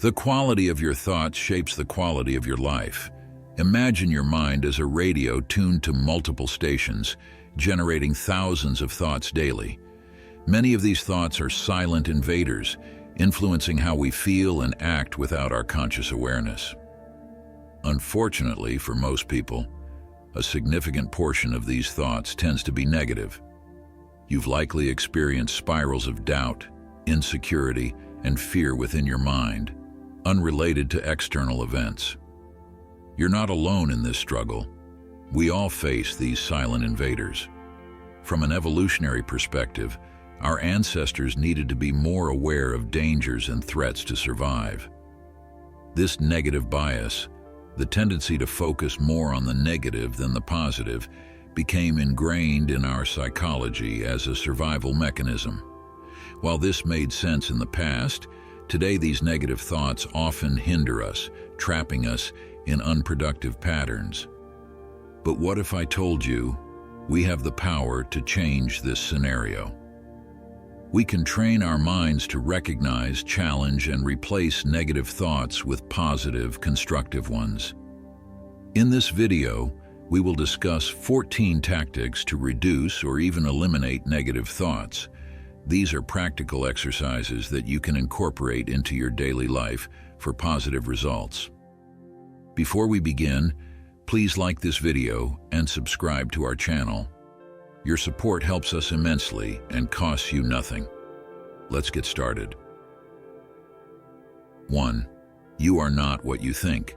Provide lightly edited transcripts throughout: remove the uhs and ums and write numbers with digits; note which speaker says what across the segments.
Speaker 1: The quality of your thoughts shapes the quality of your life. Imagine your mind as a radio tuned to multiple stations, generating thousands of thoughts daily. Many of these thoughts are silent invaders, influencing how we feel and act without our conscious awareness. Unfortunately, for most people, a significant portion of these thoughts tends to be negative. You've likely experienced spirals of doubt, insecurity, and fear within your mind, unrelated to external events. You're not alone in this struggle. We all face these silent invaders. From an evolutionary perspective, our ancestors needed to be more aware of dangers and threats to survive. This negative bias, the tendency to focus more on the negative than the positive, became ingrained in our psychology as a survival mechanism. While this made sense in the past, today these negative thoughts often hinder us, trapping us in unproductive patterns. But what if I told you we have the power to change this scenario? We can train our minds to recognize, challenge, and replace negative thoughts with positive, constructive ones. In this video, we will discuss 14 tactics to reduce or even eliminate negative thoughts. These are practical exercises that you can incorporate into your daily life for positive results. Before we begin, please like this video and subscribe to our channel. Your support helps us immensely and costs you nothing. Let's get started. 1. You are not what you think.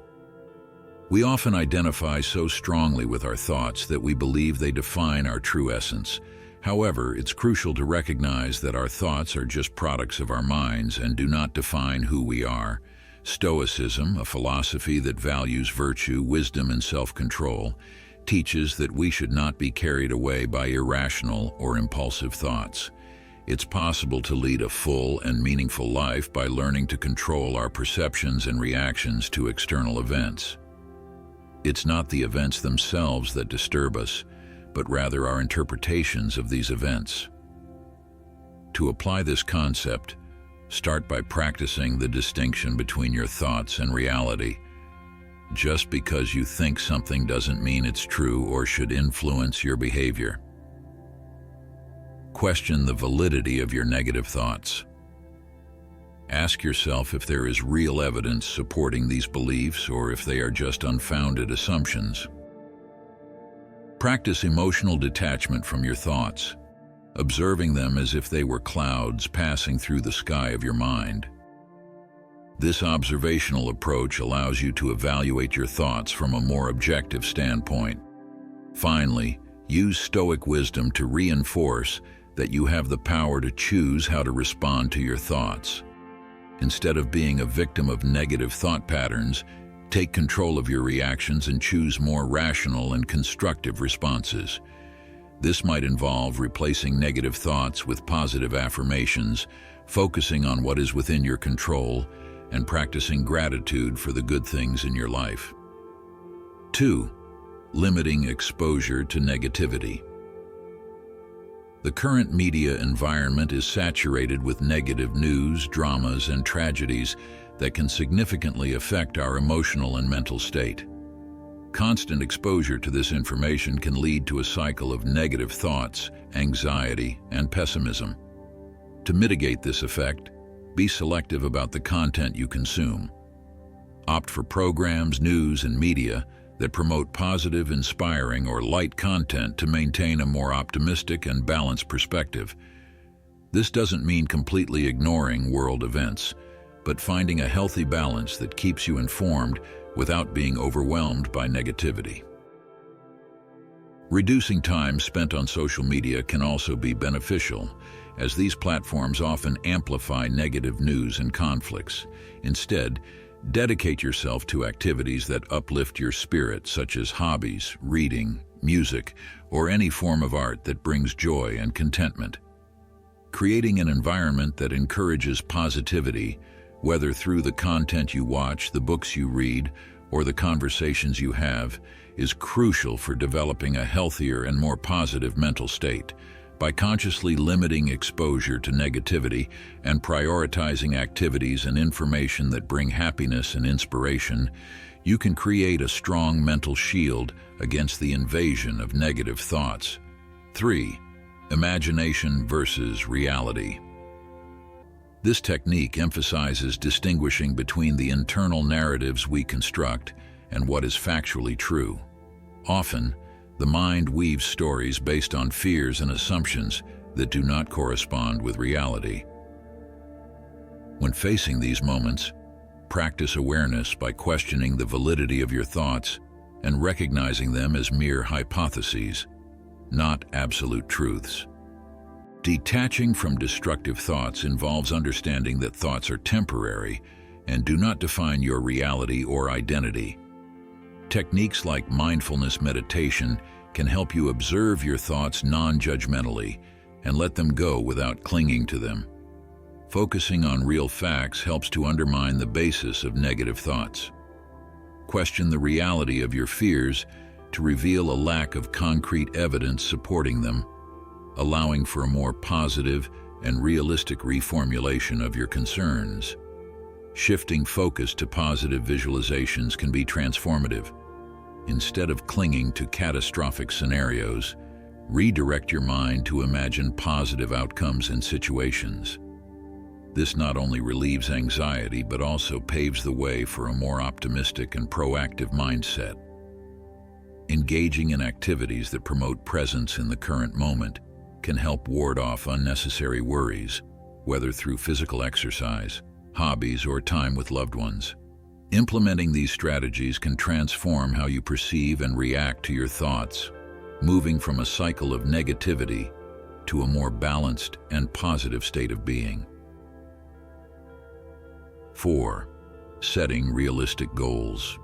Speaker 1: We often identify so strongly with our thoughts that we believe they define our true essence. However, it's crucial to recognize that our thoughts are just products of our minds and do not define who we are. Stoicism, a philosophy that values virtue, wisdom, and self-control, teaches that we should not be carried away by irrational or impulsive thoughts. It's possible to lead a full and meaningful life by learning to control our perceptions and reactions to external events. It's not the events themselves that disturb us, but rather our interpretations of these events. To apply this concept, start by practicing the distinction between your thoughts and reality. Just because you think something doesn't mean it's true or should influence your behavior. Question the validity of your negative thoughts. Ask yourself if there is real evidence supporting these beliefs or if they are just unfounded assumptions. Practice emotional detachment from your thoughts, observing them as if they were clouds passing through the sky of your mind. This observational approach allows you to evaluate your thoughts from a more objective standpoint. Finally, use Stoic wisdom to reinforce that you have the power to choose how to respond to your thoughts. Instead of being a victim of negative thought patterns, take control of your reactions and choose more rational and constructive responses. This might involve replacing negative thoughts with positive affirmations, focusing on what is within your control, and practicing gratitude for the good things in your life. 2. Limiting exposure to negativity. The current media environment is saturated with negative news, dramas, and tragedies that can significantly affect our emotional and mental state. Constant exposure to this information can lead to a cycle of negative thoughts, anxiety, and pessimism. To mitigate this effect, be selective about the content you consume. Opt for programs, news, and media that promote positive, inspiring, or light content to maintain a more optimistic and balanced perspective. This doesn't mean completely ignoring world events, but finding a healthy balance that keeps you informed without being overwhelmed by negativity. Reducing time spent on social media can also be beneficial, as these platforms often amplify negative news and conflicts. Instead, dedicate yourself to activities that uplift your spirit, such as hobbies, reading, music, or any form of art that brings joy and contentment. Creating an environment that encourages positivity, whether through the content you watch, the books you read, or the conversations you have, is crucial for developing a healthier and more positive mental state. By consciously limiting exposure to negativity and prioritizing activities and information that bring happiness and inspiration, you can create a strong mental shield against the invasion of negative thoughts. 3. Imagination versus reality. This technique emphasizes distinguishing between the internal narratives we construct and what is factually true. Often, the mind weaves stories based on fears and assumptions that do not correspond with reality. When facing these moments, practice awareness by questioning the validity of your thoughts and recognizing them as mere hypotheses, not absolute truths. Detaching from destructive thoughts involves understanding that thoughts are temporary and do not define your reality or identity. Techniques like mindfulness meditation can help you observe your thoughts non-judgmentally and let them go without clinging to them. Focusing on real facts helps to undermine the basis of negative thoughts. Question the reality of your fears to reveal a lack of concrete evidence supporting them, allowing for a more positive and realistic reformulation of your concerns. Shifting focus to positive visualizations can be transformative. Instead of clinging to catastrophic scenarios, redirect your mind to imagine positive outcomes and situations. This not only relieves anxiety but also paves the way for a more optimistic and proactive mindset. Engaging in activities that promote presence in the current moment can help ward off unnecessary worries, whether through physical exercise, hobbies, or time with loved ones. Implementing these strategies can transform how you perceive and react to your thoughts, moving from a cycle of negativity to a more balanced and positive state of being. 4. Setting realistic goals.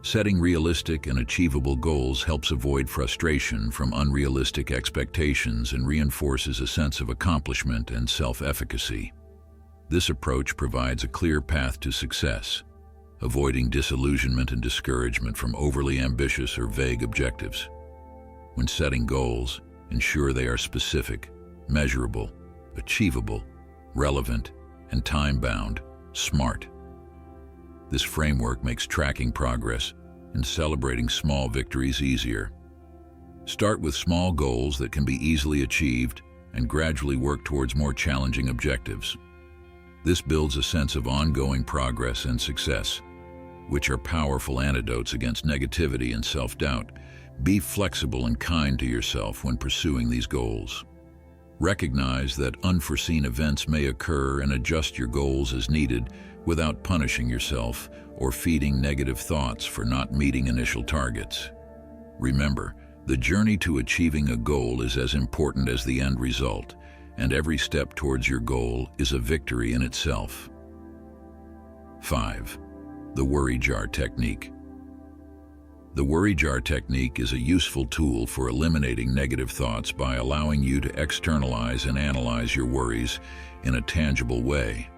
Speaker 1: Setting realistic and achievable goals helps avoid frustration from unrealistic expectations and reinforces a sense of accomplishment and self-efficacy. This approach provides a clear path to success, avoiding disillusionment and discouragement from overly ambitious or vague objectives. When setting goals, ensure they are specific, measurable, achievable, relevant, and time-bound. SMART. This framework makes tracking progress and celebrating small victories easier. Start with small goals that can be easily achieved and gradually work towards more challenging objectives. This builds a sense of ongoing progress and success, which are powerful antidotes against negativity and self-doubt. Be flexible and kind to yourself when pursuing these goals. Recognize that unforeseen events may occur and adjust your goals as needed without punishing yourself or feeding negative thoughts for not meeting initial targets. Remember, the journey to achieving a goal is as important as the end result, and every step towards your goal is a victory in itself. 5. The worry jar technique. The worry jar technique is a useful tool for eliminating negative thoughts by allowing you to externalize and analyze your worries in a tangible way.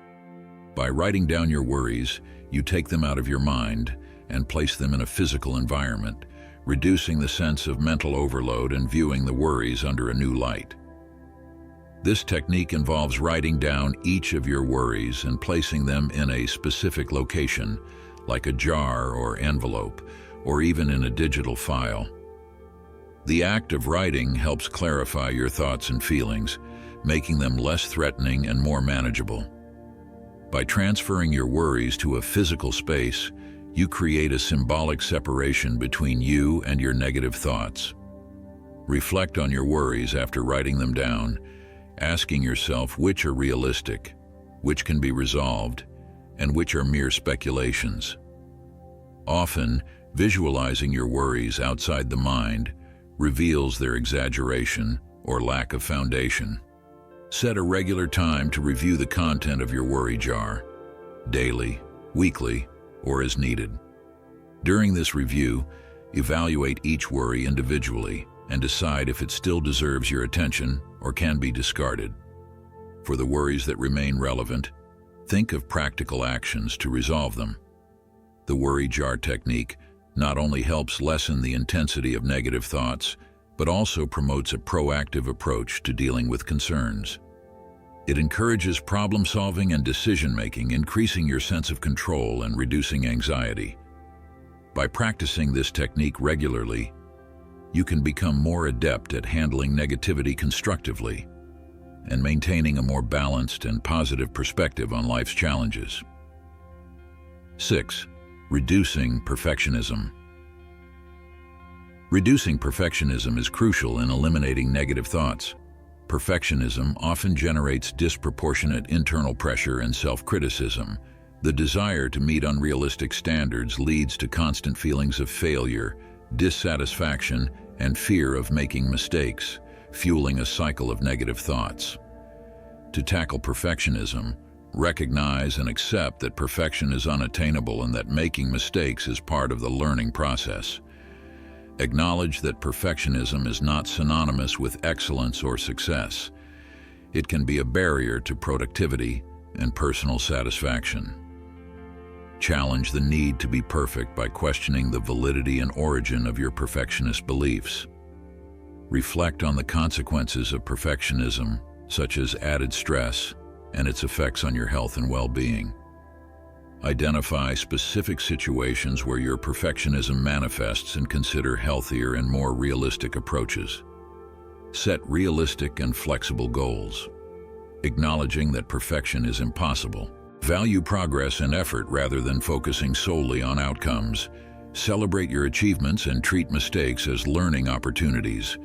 Speaker 1: By writing down your worries, you take them out of your mind and place them in a physical environment, reducing the sense of mental overload and viewing the worries under a new light. This technique involves writing down each of your worries and placing them in a specific location, like a jar or envelope, or even in a digital file. The act of writing helps clarify your thoughts and feelings, making them less threatening and more manageable. By transferring your worries to a physical space, you create a symbolic separation between you and your negative thoughts. Reflect on your worries after writing them down, asking yourself which are realistic, which can be resolved, and which are mere speculations. Often, visualizing your worries outside the mind reveals their exaggeration or lack of foundation. Set a regular time to review the content of your worry jar, daily, weekly, or as needed. During this review, evaluate each worry individually and decide if it still deserves your attention or can be discarded. For the worries that remain relevant, think of practical actions to resolve them. The worry jar technique not only helps lessen the intensity of negative thoughts, but also promotes a proactive approach to dealing with concerns. It encourages problem-solving and decision-making, increasing your sense of control and reducing anxiety. By practicing this technique regularly, you can become more adept at handling negativity constructively and maintaining a more balanced and positive perspective on life's challenges. 6. Reducing perfectionism. Reducing perfectionism is crucial in eliminating negative thoughts. Perfectionism often generates disproportionate internal pressure and self-criticism. The desire to meet unrealistic standards leads to constant feelings of failure, dissatisfaction, and fear of making mistakes, fueling a cycle of negative thoughts. To tackle perfectionism, recognize and accept that perfection is unattainable and that making mistakes is part of the learning process. Acknowledge that perfectionism is not synonymous with excellence or success. It can be a barrier to productivity and personal satisfaction. Challenge the need to be perfect by questioning the validity and origin of your perfectionist beliefs. Reflect on the consequences of perfectionism, such as added stress and its effects on your health and well-being. Identify specific situations where your perfectionism manifests and consider healthier and more realistic approaches. Set realistic and flexible goals, acknowledging that perfection is impossible. Value progress and effort rather than focusing solely on outcomes. Celebrate your achievements and treat mistakes as learning opportunities.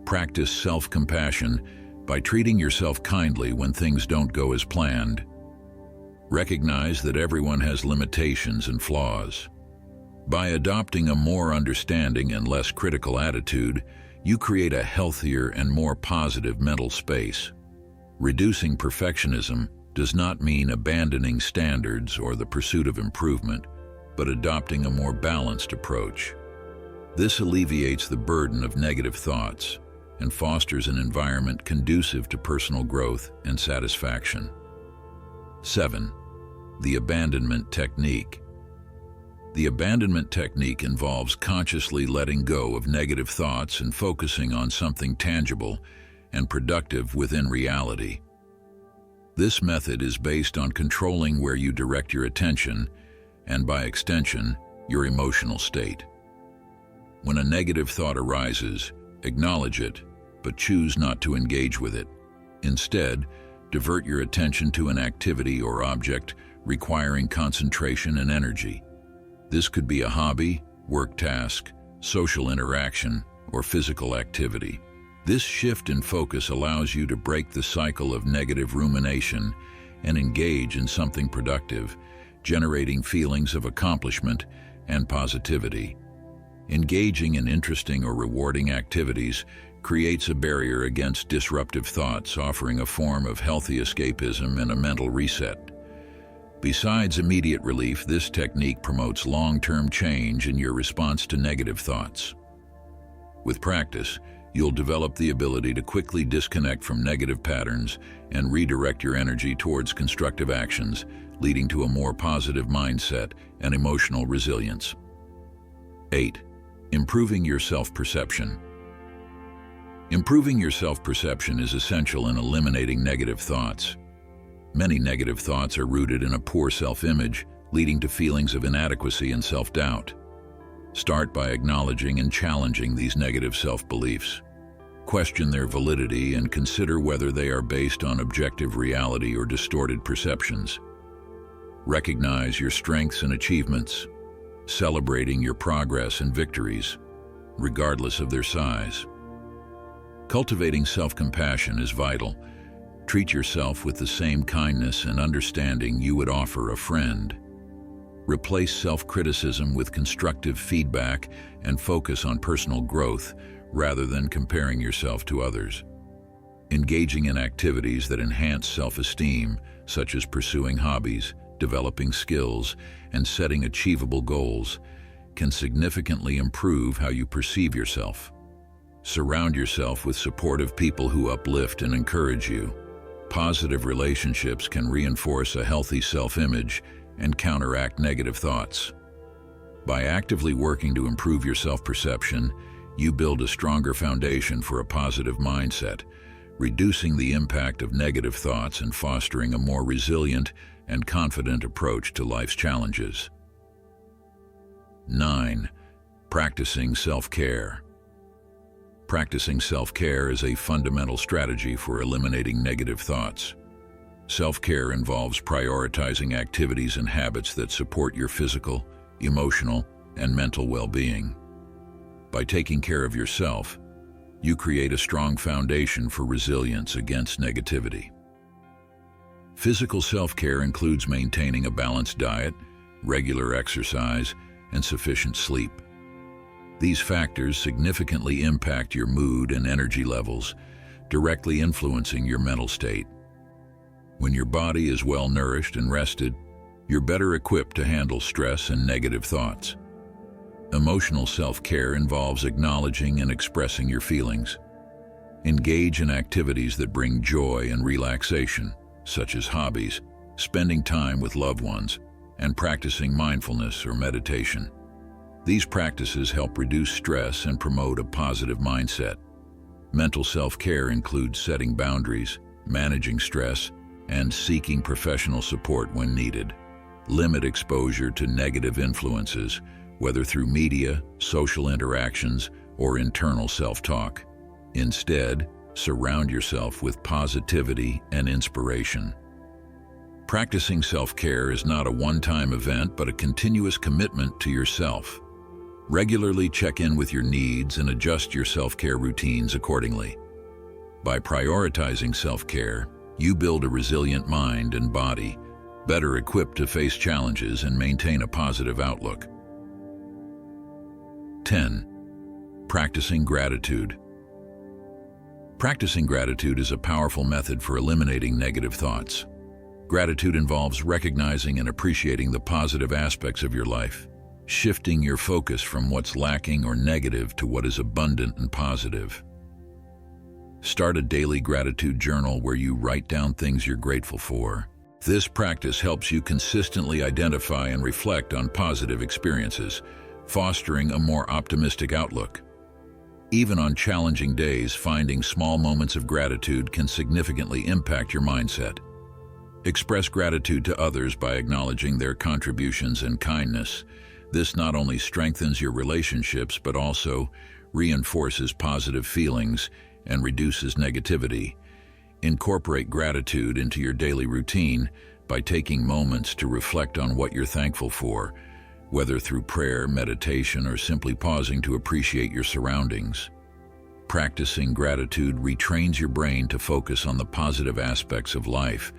Speaker 1: Practice self-compassion by treating yourself kindly when things don't go as planned. Recognize that everyone has limitations and flaws. By adopting a more understanding and less critical attitude, you create a healthier and more positive mental space. Reducing perfectionism does not mean abandoning standards or the pursuit of improvement, but adopting a more balanced approach. This alleviates the burden of negative thoughts and fosters an environment conducive to personal growth and satisfaction. 7. The Abandonment Technique. The Abandonment Technique involves consciously letting go of negative thoughts and focusing on something tangible and productive within reality. This method is based on controlling where you direct your attention and, by extension, your emotional state. When a negative thought arises, acknowledge it, but choose not to engage with it. Instead, divert your attention to an activity or object requiring concentration and energy. This could be a hobby, work task, social interaction, or physical activity. This shift in focus allows you to break the cycle of negative rumination and engage in something productive, generating feelings of accomplishment and positivity. Engaging in interesting or rewarding activities creates a barrier against disruptive thoughts, offering a form of healthy escapism and a mental reset. Besides immediate relief, this technique promotes long-term change in your response to negative thoughts. With practice, you'll develop the ability to quickly disconnect from negative patterns and redirect your energy towards constructive actions, leading to a more positive mindset and emotional resilience. 8. Improving your self-perception. Improving your self-perception is essential in eliminating negative thoughts. Many negative thoughts are rooted in a poor self-image, leading to feelings of inadequacy and self-doubt. Start by acknowledging and challenging these negative self-beliefs. Question their validity and consider whether they are based on objective reality or distorted perceptions. Recognize your strengths and achievements, celebrating your progress and victories, regardless of their size. Cultivating self-compassion is vital. Treat yourself with the same kindness and understanding you would offer a friend. Replace self-criticism with constructive feedback and focus on personal growth rather than comparing yourself to others. Engaging in activities that enhance self-esteem, such as pursuing hobbies, developing skills, and setting achievable goals, can significantly improve how you perceive yourself. Surround yourself with supportive people who uplift and encourage you. Positive relationships can reinforce a healthy self-image and counteract negative thoughts. By actively working to improve your self-perception, you build a stronger foundation for a positive mindset, reducing the impact of negative thoughts and fostering a more resilient and confident approach to life's challenges. 9. Practicing self-care. Practicing self-care is a fundamental strategy for eliminating negative thoughts. Self-care involves prioritizing activities and habits that support your physical, emotional, and mental well-being. By taking care of yourself, you create a strong foundation for resilience against negativity. Physical self-care includes maintaining a balanced diet, regular exercise, and sufficient sleep. These factors significantly impact your mood and energy levels, directly influencing your mental state. When your body is well nourished and rested, you're better equipped to handle stress and negative thoughts. Emotional self-care involves acknowledging and expressing your feelings. Engage in activities that bring joy and relaxation, such as hobbies, spending time with loved ones, and practicing mindfulness or meditation. These practices help reduce stress and promote a positive mindset. Mental self-care includes setting boundaries, managing stress, and seeking professional support when needed. Limit exposure to negative influences, whether through media, social interactions, or internal self-talk. Instead, surround yourself with positivity and inspiration. Practicing self-care is not a one-time event, but a continuous commitment to yourself. Regularly check in with your needs and adjust your self-care routines accordingly. By prioritizing self-care, you build a resilient mind and body, better equipped to face challenges and maintain a positive outlook. 10. Practicing gratitude. Practicing gratitude is a powerful method for eliminating negative thoughts. Gratitude involves recognizing and appreciating the positive aspects of your life, shifting your focus from what's lacking or negative to what is abundant and positive. Start a daily gratitude journal where you write down things you're grateful for. This practice helps you consistently identify and reflect on positive experiences, fostering a more optimistic outlook. Even on challenging days, finding small moments of gratitude can significantly impact your mindset. Express gratitude to others by acknowledging their contributions and kindness. This not only strengthens your relationships, but also reinforces positive feelings and reduces negativity. Incorporate gratitude into your daily routine by taking moments to reflect on what you're thankful for, whether through prayer, meditation, or simply pausing to appreciate your surroundings. Practicing gratitude retrains your brain to focus on the positive aspects of life,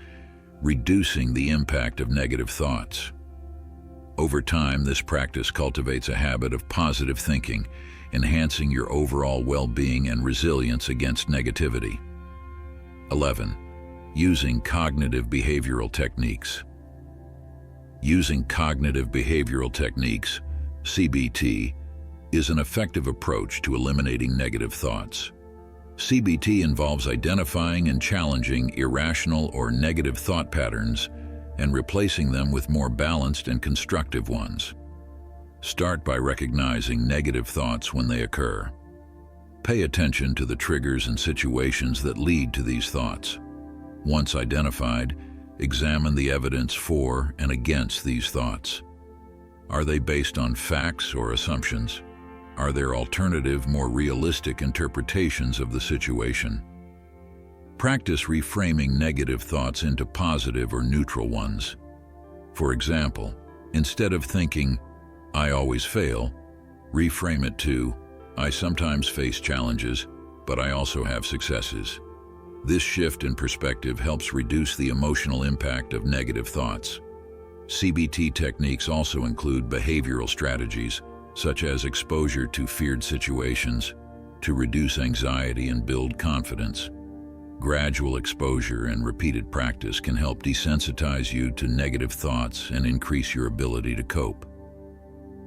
Speaker 1: reducing the impact of negative thoughts. Over time, this practice cultivates a habit of positive thinking, enhancing your overall well-being and resilience against negativity. 11. Using cognitive behavioral techniques. Using cognitive behavioral techniques, CBT, is an effective approach to eliminating negative thoughts. CBT involves identifying and challenging irrational or negative thought patterns and replacing them with more balanced and constructive ones. Start by recognizing negative thoughts when they occur. Pay attention to the triggers and situations that lead to these thoughts. Once identified, examine the evidence for and against these thoughts. Are they based on facts or assumptions? Are there alternative, more realistic interpretations of the situation? Practice reframing negative thoughts into positive or neutral ones. For example, instead of thinking, "I always fail," reframe it to, "I sometimes face challenges, but I also have successes." This shift in perspective helps reduce the emotional impact of negative thoughts. CBT techniques also include behavioral strategies, such as exposure to feared situations, to reduce anxiety and build confidence. Gradual exposure and repeated practice can help desensitize you to negative thoughts and increase your ability to cope.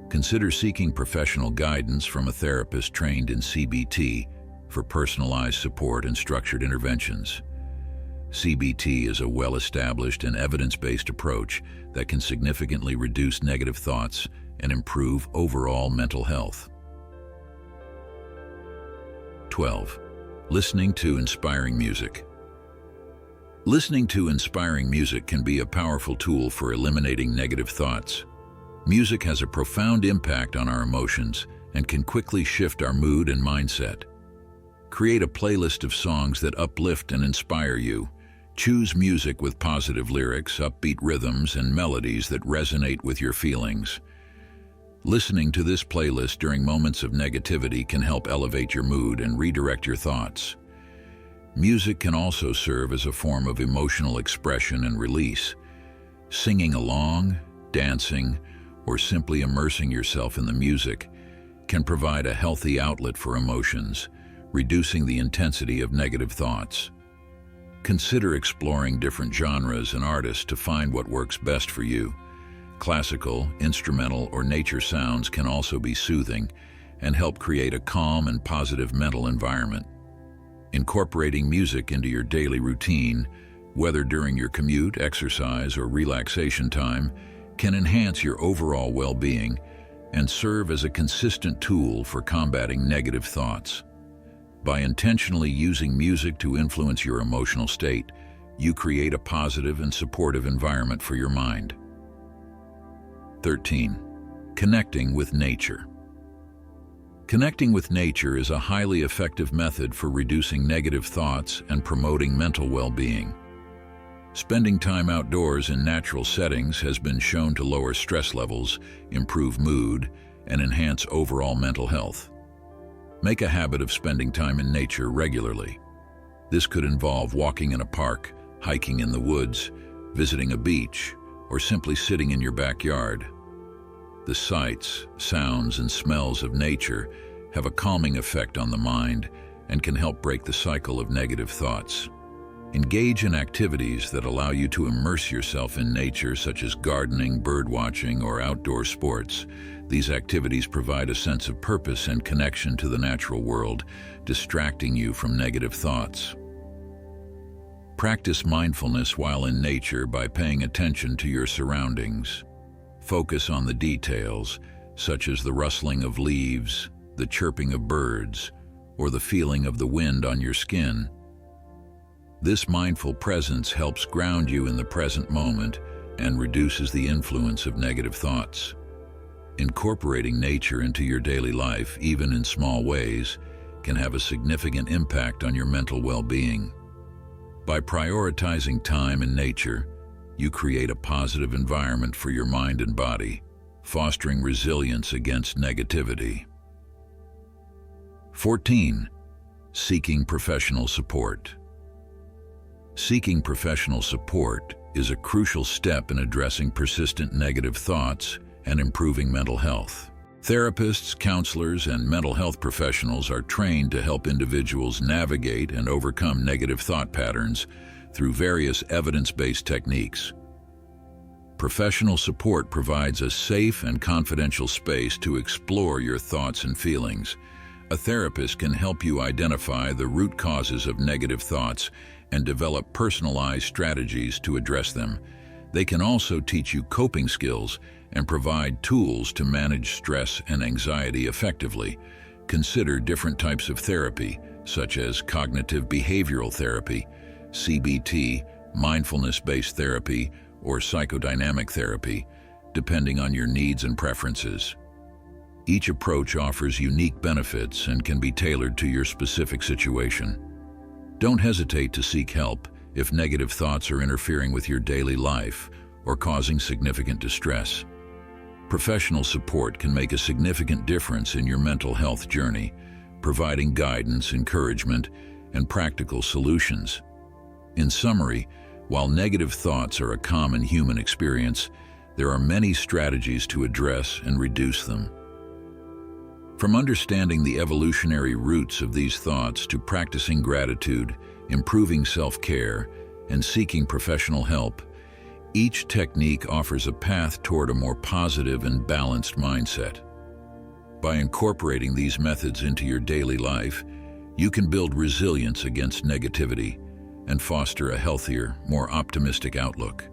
Speaker 1: Consider seeking professional guidance from a therapist trained in CBT for personalized support and structured interventions. CBT is a well-established and evidence-based approach that can significantly reduce negative thoughts and improve overall mental health. 12. Listening to inspiring music. Listening to inspiring music can be a powerful tool for eliminating negative thoughts. Music has a profound impact on our emotions and can quickly shift our mood and mindset. Create a playlist of songs that uplift and inspire you. Choose music with positive lyrics, upbeat rhythms, and melodies that resonate with your feelings. Listening to this playlist during moments of negativity can help elevate your mood and redirect your thoughts. Music can also serve as a form of emotional expression and release. Singing along, dancing, or simply immersing yourself in the music can provide a healthy outlet for emotions, reducing the intensity of negative thoughts. Consider exploring different genres and artists to find what works best for you. Classical, instrumental, or nature sounds can also be soothing and help create a calm and positive mental environment. Incorporating music into your daily routine, whether during your commute, exercise, or relaxation time, can enhance your overall well-being and serve as a consistent tool for combating negative thoughts. By intentionally using music to influence your emotional state, you create a positive and supportive environment for your mind. 13. Connecting with nature. Connecting with nature is a highly effective method for reducing negative thoughts and promoting mental well-being. Spending time outdoors in natural settings has been shown to lower stress levels, improve mood, and enhance overall mental health. Make a habit of spending time in nature regularly. This could involve walking in a park, hiking in the woods, visiting a beach, or simply sitting in your backyard. The sights, sounds, and smells of nature have a calming effect on the mind and can help break the cycle of negative thoughts. Engage in activities that allow you to immerse yourself in nature, such as gardening, birdwatching, or outdoor sports. These activities provide a sense of purpose and connection to the natural world, distracting you from negative thoughts. Practice mindfulness while in nature by paying attention to your surroundings. Focus on the details, such as the rustling of leaves, the chirping of birds, or the feeling of the wind on your skin. This mindful presence helps ground you in the present moment and reduces the influence of negative thoughts. Incorporating nature into your daily life, even in small ways, can have a significant impact on your mental well-being. By prioritizing time in nature, you create a positive environment for your mind and body, fostering resilience against negativity. 14. Seeking professional support. Seeking professional support is a crucial step in addressing persistent negative thoughts and improving mental health. Therapists, counselors, and mental health professionals are trained to help individuals navigate and overcome negative thought patterns through various evidence-based techniques. Professional support provides a safe and confidential space to explore your thoughts and feelings. A therapist can help you identify the root causes of negative thoughts and develop personalized strategies to address them. They can also teach you coping skills and provide tools to manage stress and anxiety effectively. Consider different types of therapy, such as cognitive behavioral therapy, CBT, mindfulness-based therapy, or psychodynamic therapy, depending on your needs and preferences. Each approach offers unique benefits and can be tailored to your specific situation. Don't hesitate to seek help if negative thoughts are interfering with your daily life or causing significant distress. Professional support can make a significant difference in your mental health journey, providing guidance, encouragement, and practical solutions. In summary, while negative thoughts are a common human experience, there are many strategies to address and reduce them. From understanding the evolutionary roots of these thoughts to practicing gratitude, improving self-care, and seeking professional help, each technique offers a path toward a more positive and balanced mindset. By incorporating these methods into your daily life, you can build resilience against negativity and foster a healthier, more optimistic outlook.